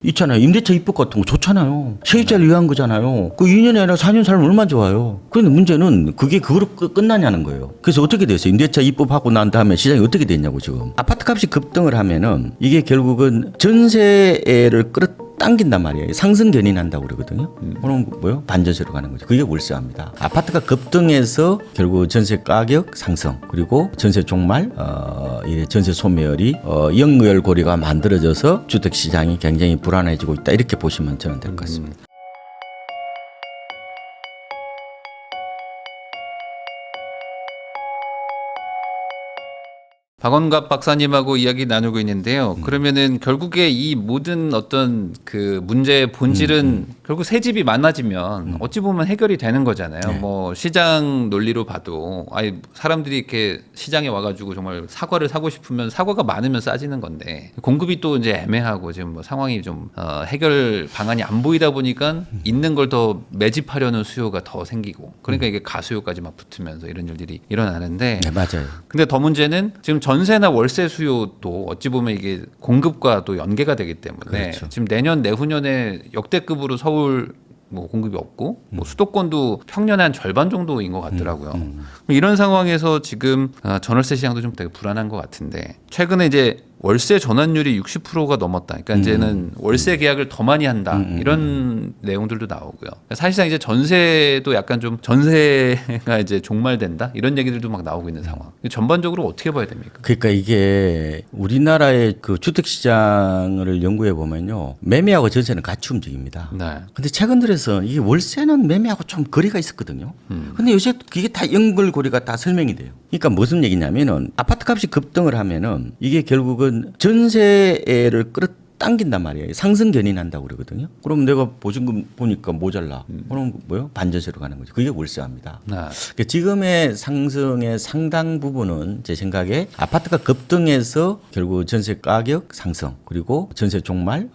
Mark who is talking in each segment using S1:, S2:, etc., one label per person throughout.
S1: 있잖아요. 임대차 입법 같은 거 좋잖아요. 세입자를 위한 거잖아요. 그 2년이 아니라 4년 살면 얼마나 좋아요. 그런데 문제는 그게 그거로 끝나냐는 거예요. 그래서 어떻게 됐어요? 임대차 입법하고 난 다음에 시장이 어떻게 됐냐고 지금. 아파트 값이 급등을 하면은 이게 결국은 전세를 끌어당긴단 말이에요. 상승 견인한다고 그러거든요. 그럼 뭐요? 반전세로 가는 거죠. 그게 월세화입니다. 아파트가 급등해서 결국 전세 가격 상승 그리고 전세 종말 이 전세 소멸이 연결고리가 만들어져서 주택 시장이 굉장히 불안해지고 있다. 이렇게 보시면 저는 될 것 같습니다.
S2: 박원갑 박사님하고 이야기 나누고 있는데요. 그러면은 결국에 이 모든 어떤 그 문제의 본질은 결국 새 집이 많아지면 어찌 보면 해결이 되는 거잖아요.
S1: 네.
S2: 뭐 시장 논리로 봐도 아니 사람들이 이렇게 시장에 와가지고 정말 사과를 사고 싶으면 사과가 많으면 싸지는 건데 공급이 또 이제 애매하고 지금 뭐 상황이 좀 해결 방안이 안 보이다 보니까 있는 걸 더 매집하려는 수요가 더 생기고 그러니까 이게 가수요까지 막 붙으면서 이런 일들이 일어나는데
S1: 네, 맞아요.
S2: 근데 더 문제는 지금 전세나 월세 수요도 어찌 보면 이게 공급과 또 연계가 되기 때문에
S1: 그렇죠.
S2: 지금 내년 내후년에 역대급으로 서울 뭐 공급이 없고 뭐 수도권도 평년의 한 절반 정도인 것 같더라고요. 이런 상황에서 지금 전월세 시장도 좀 되게 불안한 것 같은데 최근에 이제 월세 전환율이 60%가 넘었다. 그러니까 이제는 월세 계약을 더 많이 한다. 이런 내용들도 나오고요. 사실상 이제 전세도 약간 좀 전세가 이제 종말된다. 이런 얘기들도 막 나오고 있는 상황. 전반적으로 어떻게 봐야 됩니까?
S1: 그러니까 이게 우리나라의 그 주택 시장을 연구해 보면요. 매매하고 전세는 같이 움직입니다.
S2: 네.
S1: 근데 최근 들어서 이게 월세는 매매하고 좀 거리가 있었거든요. 근데 요새 그게 다 연결고리가 다 설명이 돼요. 그러니까 무슨 얘기냐면은 아파트 값이 급등을 하면은 이게 결국은 전세를 끌어당긴단 말이에요. 상승 견인한다고 그러거든요. 그럼 내가 보증금 보니까 모자라. 그럼 뭐요? 반전세로 가는 거죠. 그게 월세화입니다.
S2: 네.
S1: 그러니까 지금의 상승의 상당 부분은 제 생각에 아파트가 급등해서 결국 전세 가격 상승 그리고 전세 종말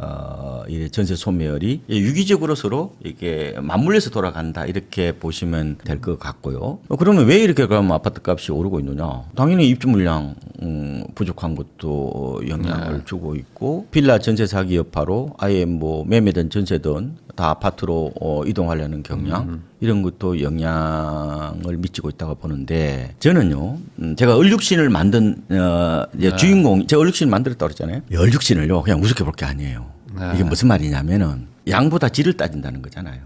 S1: 이 전세 소멸이 유기적으로 서로 이게 맞물려서 돌아간다 이렇게 보시면 될 것 같고요. 그러면 왜 이렇게 그러면 아파트 값이 오르고 있느냐? 당연히 입주 물량 부족한 것도 영향을 주고 있고 빌라 전세 사기 여파로 아예 뭐 매매든 전세든 다 아파트로 이동하려는 경향 이런 것도 영향을 미치고 있다고 보는데 저는요 제가 얼룩신을 만든 주인공 제가 얼룩신을 만들었다고 그랬잖아요. 이 얼룩신을요 그냥 우습게 볼 게 아니에요. 이게 무슨 말이냐면은 양보다 질을 따진다는 거잖아요.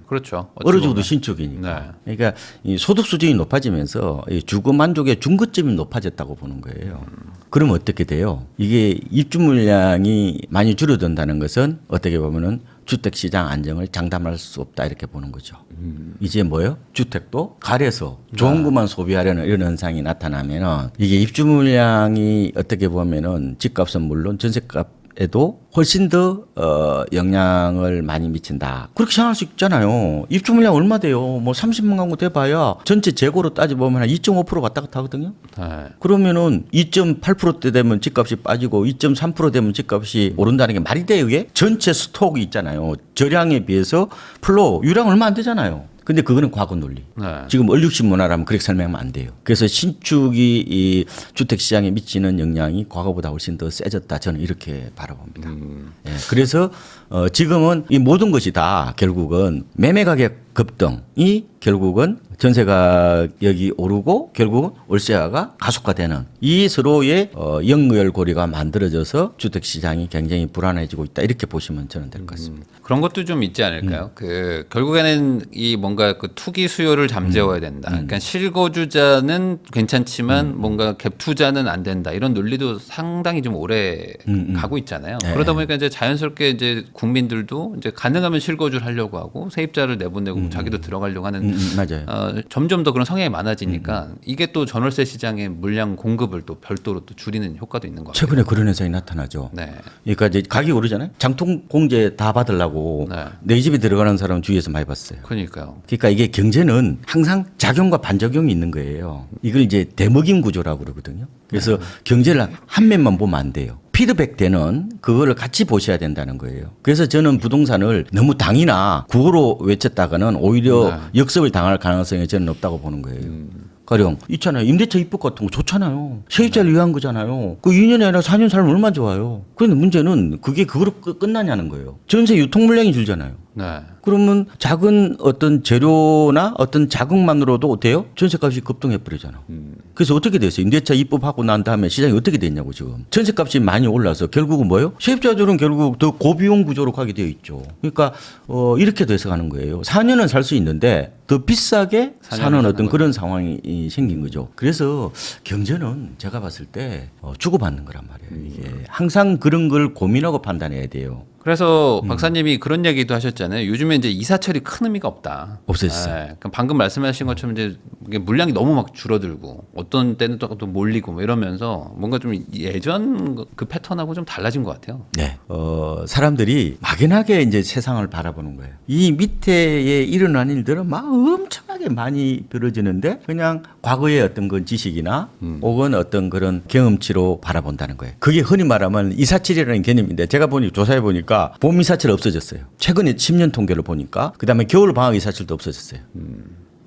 S2: 그렇죠.
S1: 어느 정도 신축이니까.
S2: 네.
S1: 그러니까 이 소득 수준이 높아지면서 이 주거 만족의 중거점이 높아졌다고 보는 거예요. 그러면 어떻게 돼요? 이게 입주 물량이 많이 줄어든다는 것은 어떻게 보면은 주택 시장 안정을 장담할 수 없다 이렇게 보는 거죠. 이제 뭐요? 주택도 가려서 좋은 것만 소비하려는 이런 현상이 나타나면은 이게 입주 물량이 어떻게 보면은 집값은 물론 전세값 에도 훨씬 더 영향을 많이 미친다. 그렇게 생각할 수 있잖아요. 입주 물량 얼마 돼요? 뭐 30만 가구 돼봐야 전체 재고로 따져보면 한 2.5% 왔다 갔다 하거든요.
S2: 네.
S1: 그러면은 2.8%대 되면 집값이 빠지고 2.3% 되면 집값이 오른다는 게 말이 돼요, 이게? 전체 스톡이 있잖아요. 저량에 비해서 플로우, 유량 얼마 안 되잖아요. 근데 그거는 과거 논리.
S2: 네.
S1: 지금 얼룩신 문화라면 그렇게 설명하면 안 돼요. 그래서 신축이 이 주택 시장에 미치는 영향이 과거보다 훨씬 더 세졌다. 저는 이렇게 바라봅니다. 예, 그래서 지금은 이 모든 것이 다 결국은 매매 가격 급등이 결국은 전세 가격이 오르고 결국은 월세화가 가속화되는 이 서로의 연결고리가 만들어져서 주택 시장이 굉장히 불안해지고 있다. 이렇게 보시면 저는 될 것 같습니다.
S2: 그런 것도 좀 있지 않을까요? 그 결국에는 이 뭔가 그 투기 수요를 잠재워야 된다. 그러니까 실거주자는 괜찮지만 뭔가 갭 투자는 안 된다. 이런 논리도 상당히 좀 오래 가고 있잖아요.
S1: 네.
S2: 그러다 보니까 이제 자연스럽게 이제 국민들도 이제 가능하면 실거주를 하려고 하고 세입자를 내보내고 자기도 들어가려고 하는
S1: 맞아요.
S2: 점점 더 그런 성향이 많아지니까 이게 또 전월세 시장의 물량 공급을 또 별도로 또 줄이는 효과도 있는 것 같아요.
S1: 최근에 그런 현상이 나타나죠.
S2: 네.
S1: 그러니까 이제 가격이 오르잖아요. 장통 공제 다 받으려고
S2: 네.
S1: 내 집에 들어가는 사람 주위에서 많이 봤어요.
S2: 그러니까요.
S1: 그러니까 이게 경제는 항상 작용과 반작용이 있는 거예요. 이걸 이제 대먹임 구조라고 그러거든요. 그래서 경제를 한 면만 보면 안 돼요. 피드백 되는 그거를 같이 보셔야 된다는 거예요. 그래서 저는 부동산을 너무 당이나 국어로 외쳤다가는 오히려 역습을 당할 가능성이 저는 없다고 보는 거예요. 가령 있잖아요. 임대차 입법 같은 거 좋잖아요. 세입자를 위한 거잖아요. 그 2년이 아니라 4년 살면 얼마나 좋아요. 그런데 문제는 그게 그거로 끝나냐는 거예요. 전세 유통 물량이 줄잖아요.
S2: 네.
S1: 그러면 작은 어떤 재료나 어떤 자극만으로도 어때요? 전세값이 급등해 버리잖아. 그래서 어떻게 됐어요? 임대차 입법하고 난 다음에 시장이 어떻게 됐냐고 지금. 전세값이 많이 올라서 결국은 뭐예요? 세입자들은 결국 더 고비용 구조로 가게 되어 있죠. 그러니까 이렇게 돼서 가는 거예요. 4년은 살 수 있는데 더 비싸게 사는 어떤 그런 상황이 생긴 거죠. 그래서 경제는 제가 봤을 때 주고받는 거란 말이에요. 이게 항상 그런 걸 고민하고 판단해야 돼요.
S2: 그래서 박사님이 그런 얘기도 하셨잖아요. 요즘에 이제 이사 처리 큰 의미가 없다.
S1: 없어졌어요.
S2: 네. 그럼 방금 말씀하신 것처럼 이제 이게 물량이 너무 막 줄어들고 어떤 때는 또 몰리고 뭐 이러면서 뭔가 좀 예전 그 패턴하고 좀 달라진 것 같아요.
S1: 네. 사람들이 막연하게 이제 세상을 바라보는 거예요. 이 밑에 일어난 일들은 막 엄청나게 많이 벌어지는데 그냥 과거의 어떤 그 지식이나 혹은 어떤 그런 경험치로 바라본다는 거예요. 그게 흔히 말하면 이사철이라는 개념인데 제가 조사해 보니까 봄 이사철 없어졌어요. 최근에 10년 통계를 보니까 그다음에 겨울 방학 이사철도 없어졌어요.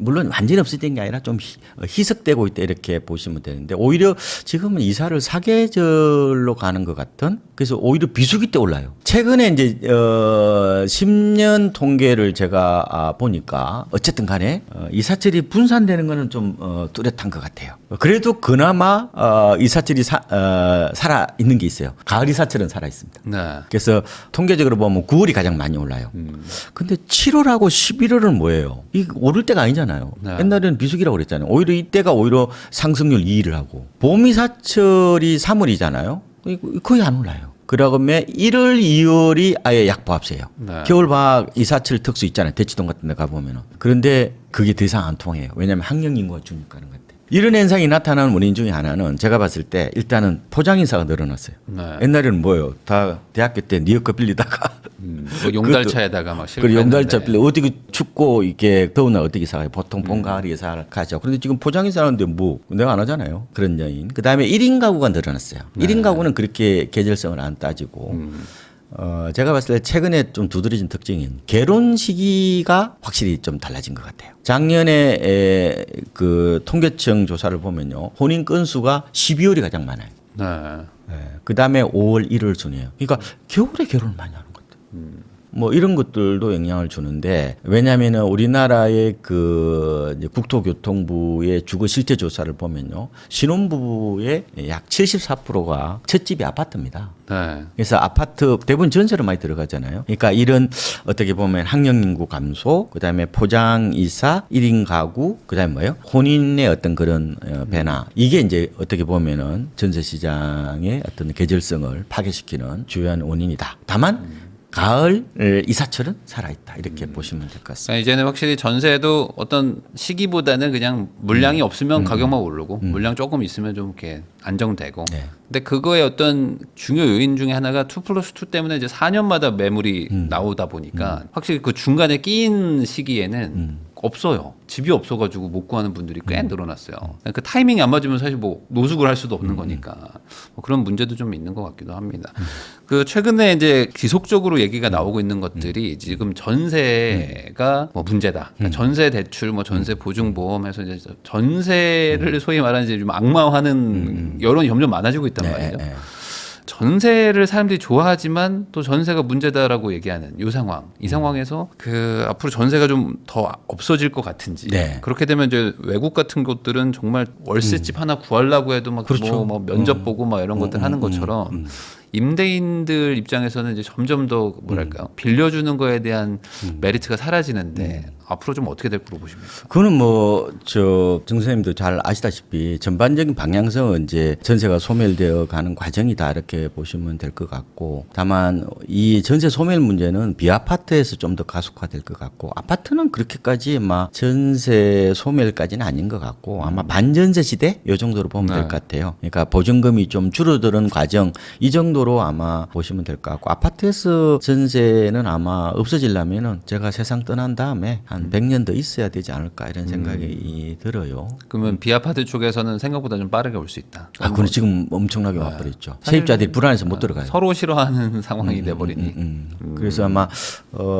S1: 물론 완전히 없어진 게 아니라 좀 희석되고 있다 이렇게 보시면 되는데 오히려 지금은 이사를 사계절로 가는 것 같은 그래서 오히려 비수기 때 올라요. 최근에 이제 10년 통계를 제가 보니까 어쨌든 간에 이사철이 분산되는 거는 좀 뚜렷한 것 같아요. 그래도 그나마 이사철이 살아 있는 게 있어요. 가을 이사철은 살아 있습니다.
S2: 네.
S1: 그래서 통계적으로 보면 9월이 가장 많이 올라요. 근데 7월하고 11월은 뭐예요? 이 오를 때가 아니잖아요.
S2: 네.
S1: 옛날에는 비수기라고 그랬잖아요. 오히려 이때가 오히려 상승률 2위를 하고 봄이사철이 3월이잖아요. 거의 안 올라요. 그러면 1월, 2월이 아예 약보합세예요.
S2: 네.
S1: 겨울방학 이사철 특수 있잖아요. 대치동 같은 데 가보면은. 그런데 그게 더 이상 안 통해요. 왜냐하면 학령 인구가 주니까 그런 것 같아요. 이런 현상이 나타나는 원인 중에 하나는 제가 봤을 때 일단은 포장인사가 늘어났어요.
S2: 네.
S1: 옛날에는 뭐예요? 다 대학교 때 니어커 빌리다가
S2: 뭐 용달차에다가 막 실고
S1: 그리고 용달차 빌려 어떻게 춥고 이게 더운 날 어떻게 사가요? 보통 봄 가을에 사가죠. 그런데 지금 포장인사 하는데 뭐 내가 안 하잖아요. 그런 여인. 그다음에 1인 가구가 늘어났어요. 1인 가구는 그렇게 계절성을 안 따지고 제가 봤을 때 최근에 좀 두드러진 특징인 결혼 시기가 확실히 좀 달라진 것 같아요. 작년에 그 통계청 조사를 보면요. 혼인 건수가 12월이 가장 많아요.
S2: 네.
S1: 그 다음에 5월, 1월 순이에요. 그러니까 겨울에 결혼을 많이 하는 것 같아요. 뭐 이런 것들도 영향을 주는데 왜냐하면은 우리나라의 그 이제 국토교통부의 주거 실태 조사를 보면요. 신혼부부의 약 74%가 첫 집이 아파트입니다.
S2: 네.
S1: 그래서 아파트 대부분 전세로 많이 들어가잖아요. 그러니까 이런 어떻게 보면 학령 인구 감소, 그다음에 포장 이사, 1인 가구, 그다음에 뭐예요? 혼인의 어떤 그런 변화. 이게 이제 어떻게 보면은 전세 시장의 어떤 계절성을 파괴시키는 주요한 원인이다. 다만 가을 이사철은 살아있다 이렇게 보시면 될 것 같습니다.
S2: 그러니까 이제는 확실히 전세도 어떤 시기보다는 그냥 물량이 없으면 가격만 오르고 물량 조금 있으면 좀 이렇게 안정되고.
S1: 네.
S2: 근데 그거의 어떤 중요 요인 중에 하나가 2+2 때문에 이제 4년마다 매물이 나오다 보니까 확실히 그 중간에 끼인 시기에는 없어요. 집이 없어가지고 못 구하는 분들이 꽤 늘어났어요. 그 타이밍이 안 맞으면 사실 뭐 노숙을 할 수도 없는 거니까 뭐 그런 문제도 좀 있는 것 같기도 합니다. 그 최근에 이제 지속적으로 얘기가 나오고 있는 것들이 지금 전세가 뭐 문제다. 그러니까 전세 대출, 뭐 전세 보증보험해서 이제 전세를 소위 말하는 이제 좀 악마화하는 여론이 점점 많아지고 있단 말이죠.
S1: 네.
S2: 전세를 사람들이 좋아하지만 또 전세가 문제다라고 얘기하는 이 상황. 이 상황에서 그 앞으로 전세가 좀 더 없어질 것 같은지.
S1: 네.
S2: 그렇게 되면 이제 외국 같은 곳들은 정말 월세집 하나 구하려고 해도 막
S1: 그렇죠.
S2: 뭐 면접 보고 막 이런 것들 하는 것처럼 임대인들 입장에서는 이제 점점 더 뭐랄까요? 빌려주는 거에 대한 메리트가 사라지는데 앞으로 좀 어떻게 될 거로 보십니까?
S1: 그거는 뭐 정 선생님도 잘 아시다시피 전반적인 방향성은 이제 전세가 소멸되어 가는 과정이다 이렇게 보시면 될 것 같고 다만 이 전세 소멸 문제는 비아파트에서 좀 더 가속화될 것 같고 아파트는 그렇게까지 막 전세 소멸까지는 아닌 것 같고 아마 반전세 시대 이 정도로 보면 될 것 같아요. 그러니까 보증금이 좀 줄어드는 과정 이 정도 정도로 아마 보시면 될 것 같고 아파트에서 전세는 아마 없어지려면은 제가 세상 떠난 다음에 한 100년 더 있어야 되지 않을까 이런 생각이 들어요.
S2: 그러면 비아파트 쪽에서는 생각보다 좀 빠르게 올 수 있다.
S1: 아, 그건 지금 엄청나게 와버렸죠. 세입자들이 불안해서 못 들어가요.
S2: 서로 싫어하는 상황이 돼버리니.
S1: 그래서 아마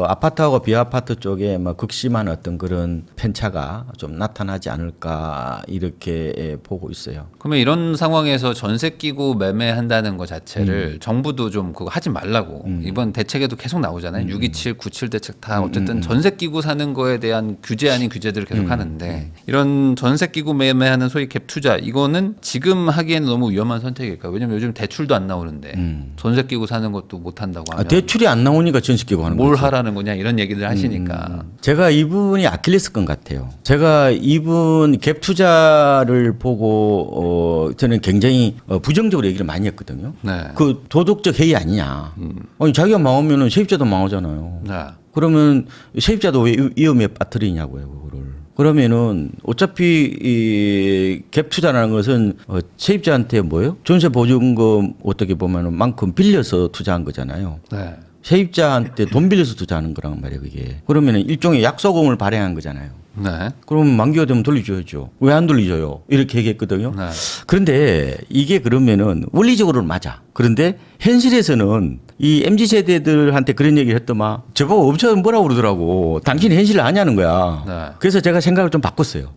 S1: 아파트하고 비아파트 쪽에 막 극심한 어떤 그런 편차가 좀 나타나지 않을까 이렇게 보고 있어요.
S2: 그러면 이런 상황에서 전세 끼고 매매한다는 것 자체를 정부도 좀 그거 하지 말라고 이번 대책에도 계속 나오잖아요. 627, 97 대책 다 어쨌든 전세 끼고 사는 거에 대한 규제 아닌 규제들을 계속 하는데 이런 전세 끼고 매매하는 소위 갭 투자 이거는 지금 하기에는 너무 위험한 선택일까요? 왜냐면 요즘 대출도 안 나오는데 전세 끼고 사는 것도 못 한다고 하면
S1: 대출이 안 나오니까 전세 끼고 하는
S2: 뭘
S1: 거죠.
S2: 하라는 거냐 이런 얘기를 하시니까
S1: 제가 이분이 아킬레스건 같아요. 제가 이분 갭 투자를 보고 저는 굉장히 부정적으로 얘기를 많이 했거든요.
S2: 네.
S1: 그 도덕적 해이 아니냐. 아니 자기가 망하면은 세입자도 망하잖아요.
S2: 네.
S1: 그러면 세입자도 왜 위험에 빠뜨리냐고요, 그거를. 그러면은 어차피 이 갭 투자라는 것은 세입자한테 뭐예요? 전세 보증금 어떻게 보면은 만큼 빌려서 투자한 거잖아요.
S2: 네.
S1: 세입자한테 돈 빌려서 투자하는 거란 말이에요, 그게. 그러면은 일종의 약소금을 발행한 거잖아요.
S2: 네.
S1: 그러면 만기가 되면 돌려줘야죠. 왜 안 돌려줘요? 이렇게 얘기했거든요.
S2: 네.
S1: 그런데 이게 그러면은 원리적으로는 맞아. 그런데 현실에서는 이 MZ 세대들한테 그런 얘기를 했더만 저보고 엄청 뭐라고 그러더라고. 당신이 현실을 아냐는 거야.
S2: 네.
S1: 그래서 제가 생각을 좀 바꿨어요.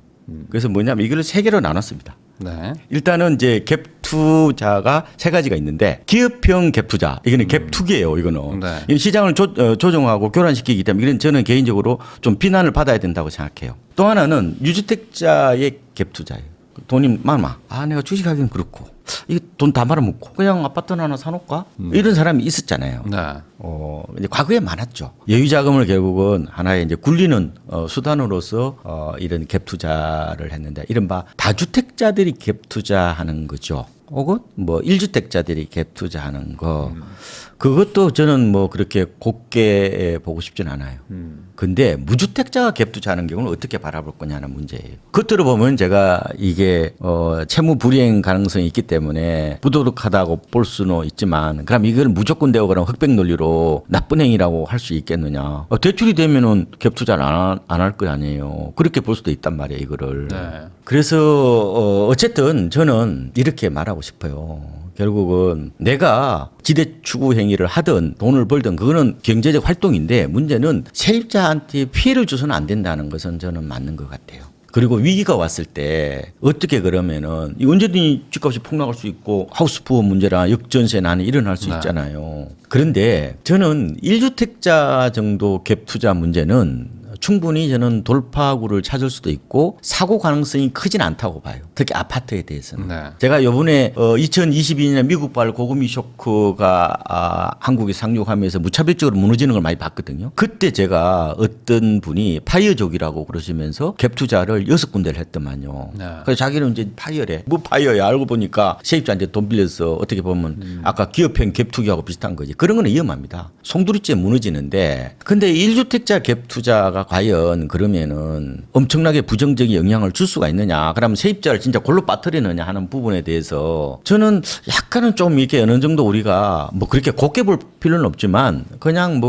S1: 그래서 뭐냐면 이거를 세 개로 나눴습니다.
S2: 네.
S1: 일단은 이제 갭 투자가 세 가지가 있는데 기업형 갭 투자 이거는 갭 투기예요. 이거는
S2: 네.
S1: 이 시장을 조정하고 교란시키기 때문에 이건 저는 개인적으로 좀 비난을 받아야 된다고 생각해요. 또 하나는 유주택자의 갭 투자예요. 돈이 많아. 내가 주식하기는 그렇고 이게 돈 다 말아먹고 그냥 아파트 하나 사놓을까? 이런 사람이 있었잖아요.
S2: 네.
S1: 이제 과거에 많았죠. 여유 자금을 결국은 하나의 이제 굴리는 수단으로서 이런 갭 투자를 했는데 이른바 다주택자들이 갭 투자하는 거죠. 혹은 뭐 1주택자들이 갭 투자하는 거. 그것도 저는 뭐 그렇게 곱게 보고 싶진 않아요. 근데 무주택자가 갭 투자하는 경우는 어떻게 바라볼 거냐는 문제예요. 겉으로 보면 제가 이게 채무 불이행 가능성이 있기 때문에 부도덕하다고 볼 수는 있지만 그럼 이걸 무조건 되고 그럼 흑백 논리로 나쁜 행위라고 할 수 있겠느냐. 대출이 되면은 갭 투자를 안 할 거 아니에요. 그렇게 볼 수도 있단 말이에요, 이거를.
S2: 네.
S1: 그래서 어쨌든 저는 이렇게 말하고 싶어요. 결국은 내가 지대 추구 행위를 하든 돈을 벌든 그거는 경제적 활동인데 문제는 세입자한테 피해를 줘서는 안 된다는 것은 저는 맞는 것 같아요. 그리고 위기가 왔을 때 어떻게 그러면은 언제든지 집값이 폭락할 수 있고 하우스푸어 문제나 역전세 난이 일어날 수 있잖아요. 그런데 저는 1주택자 정도 갭 투자 문제는 충분히 저는 돌파구를 찾을 수도 있고 사고 가능성이 크진 않다고 봐요. 특히 아파트에 대해서는.
S2: 네.
S1: 제가 이번에 2022년에 미국발 고금리 쇼크가 한국에 상륙하면서 무차별적으로 무너지는 걸 많이 봤거든요. 그때 제가 어떤 분이 파이어족이라고 그러시면서 갭 투자를 6군데를 했더만요.
S2: 네.
S1: 그래서 자기는 이제 파이어래. 뭐 파이어야. 알고 보니까 세입자한테 돈 빌려서 어떻게 보면 아까 기업형 갭 투기하고 비슷한 거지. 그런 건 위험합니다. 송두리째 무너지는데 근데 1주택자 갭 투자가 과연 그러면은 엄청나게 부정적인 영향을 줄 수가 있느냐. 그러면 세입자를 진짜 골로 빠뜨리느냐 하는 부분에 대해서 저는 약간은 좀 이렇게 어느 정도 우리가 뭐 그렇게 곱게 볼 필요는 없지만 그냥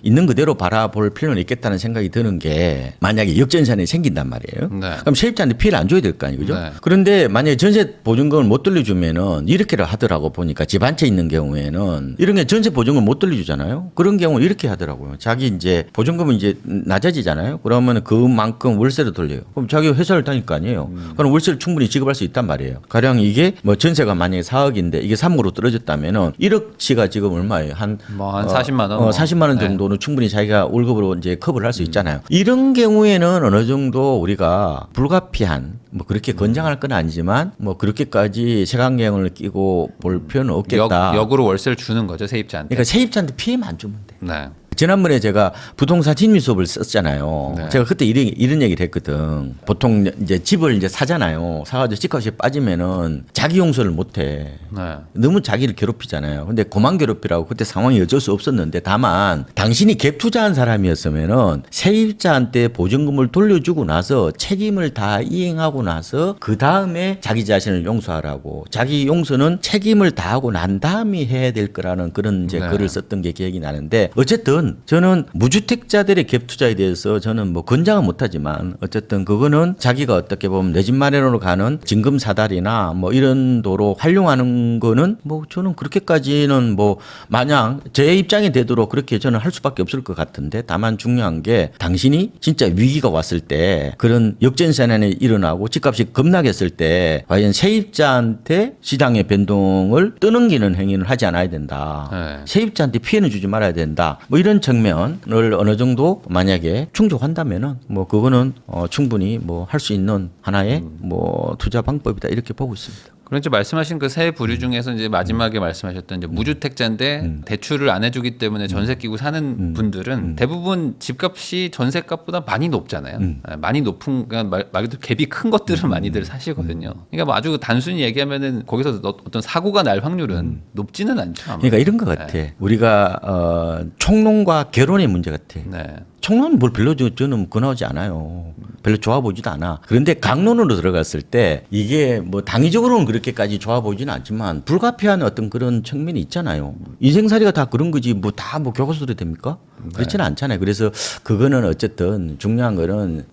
S1: 있는 그대로 바라볼 필요는 있겠다는 생각이 드는 게 만약에 역전세난이 생긴단 말이에요.
S2: 네.
S1: 그럼 세입자한테 피해를 안 줘야 될 거 아니에요. 그죠?
S2: 네.
S1: 그런데 만약에 전세 보증금을 못 돌려주면은 이렇게를 하더라고 보니까 집 한 채 있는 경우에는 이런 게 전세 보증금을 못 돌려주잖아요. 그런 경우는 이렇게 하더라고요. 자기 이제 보증금은 이제 낮아지잖아요. 그러면 그만큼 월세를 돌려요. 그럼 자기 회사를 다닐 거 아니에요. 그럼 월세를 충분히 지급할 수 있단 말이에요. 가령 이게 뭐 전세가 만약에 4억인데 이게 3억으로 떨어졌다면은 1억치가 지금 얼마예요? 한
S2: 40만 원.
S1: 40만 원 정도는 충분히 자기가 월급으로 이제 커버를 할 수 있잖아요. 이런 경우에는 어느 정도 우리가 불가피한 뭐 그렇게 권장할 건 아니지만 뭐 그렇게까지 색안경을 끼고 볼 필요는 없겠다.
S2: 역으로 월세를 주는 거죠 세입자한테.
S1: 그러니까 세입자한테 피해만 안 주면 돼.
S2: 네.
S1: 지난번에 제가 부동산 심리 수업을 썼잖아요.
S2: 네.
S1: 제가 그때 이런 얘기를 했거든. 보통 이제 집을 이제 사잖아요. 사가지고 집값이 빠지면은 자기 용서를 못 해.
S2: 네.
S1: 너무 자기를 괴롭히잖아요. 근데 고만 괴롭히라고 그때 상황이 어쩔 수 없었는데 다만 당신이 갭 투자한 사람이었으면은 세입자한테 보증금을 돌려주고 나서 책임을 다 이행하고 나서 그 다음에 자기 자신을 용서하라고. 자기 용서는 책임을 다하고 난 다음에 해야 될 거라는 그런 이제
S2: 네.
S1: 글을 썼던 게 기억이 나는데 어쨌든 저는 무주택자들의 갭 투자에 대해서 저는 뭐 권장은 못하지만 어쨌든 그거는 자기가 어떻게 보면 내 집 마련으로 가는 진금 사달이나 뭐 이런 도로 활용하는 거는 뭐 저는 그렇게까지는 뭐 마냥 제 입장이 되도록 그렇게 저는 할 수밖에 없을 것 같은데 다만 중요한 게 당신이 진짜 위기가 왔을 때 그런 역전세난이 일어나고 집값이 급락했을 때 과연 세입자한테 시장의 변동을 떠넘기는 행위를 하지 않아야 된다.
S2: 네.
S1: 세입자한테 피해는 주지 말아야 된다. 뭐 이런 측면을 어느 정도 만약에 충족한다면은 뭐 그거는 충분히 뭐 할 수 있는 하나의 뭐 투자 방법이다 이렇게 보고 있습니다.
S2: 그런 이제 말씀하신 그 세 부류 중에서 이제 마지막에 말씀하셨던 이제 무주택자인데 대출을 안 해주기 때문에 전세 끼고 사는 분들은 대부분 집값이 전세값보다 많이 높잖아요. 많이 높은 그러니까 말 그대로 갭이 큰 것들을 많이들 사시거든요. 그러니까 뭐 아주 단순히 얘기하면은 거기서 어떤 사고가 날 확률은 높지는 않죠. 아마.
S1: 그러니까 이런 것 같아. 우리가 총론과 결혼의 문제 같아.
S2: 네.
S1: 총론은 뭘 별로 저는 권하지 않아요. 별로 좋아 보지도 않아. 그런데 강론으로 들어갔을 때 이게 뭐 당위적으로는 그렇게까지 좋아 보지는 않지만 불가피한 어떤 그런 측면이 있잖아요. 인생살이가 다 그런 거지 뭐 다 뭐 교과서대로 됩니까? 그렇지는 않잖아요. 그래서 그거는 어쨌든 중요한 거는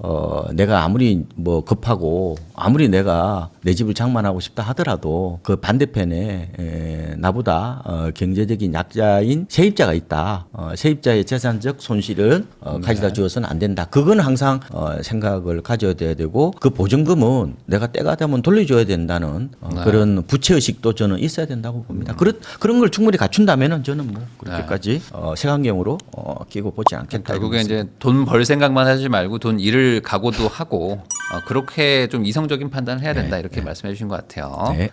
S1: 내가 아무리 뭐 급하고 아무리 내가 내 집을 장만하고 싶다 하더라도 그 반대편에 나보다 경제적인 약자인 세입자가 있다. 세입자의 재산적 손실을 가져다 주어서는 안 된다. 그건 항상 생각을 가져야 되고 그 보증금은 내가 때가 되면 돌려줘야 된다는 그런 부채의식도 저는 있어야 된다고 봅니다. 그런 걸 충분히 갖춘다면은 저는 뭐 그렇게까지 색안경으로 끼고 보지 않겠다.
S2: 결국에 이제 돈 벌 생각만 하지 말고 돈 잃을 각오도 하고 그렇게 좀 이성적인 판단을 해야 된다 이렇게 말씀해 주신 것 같아요.
S1: 네.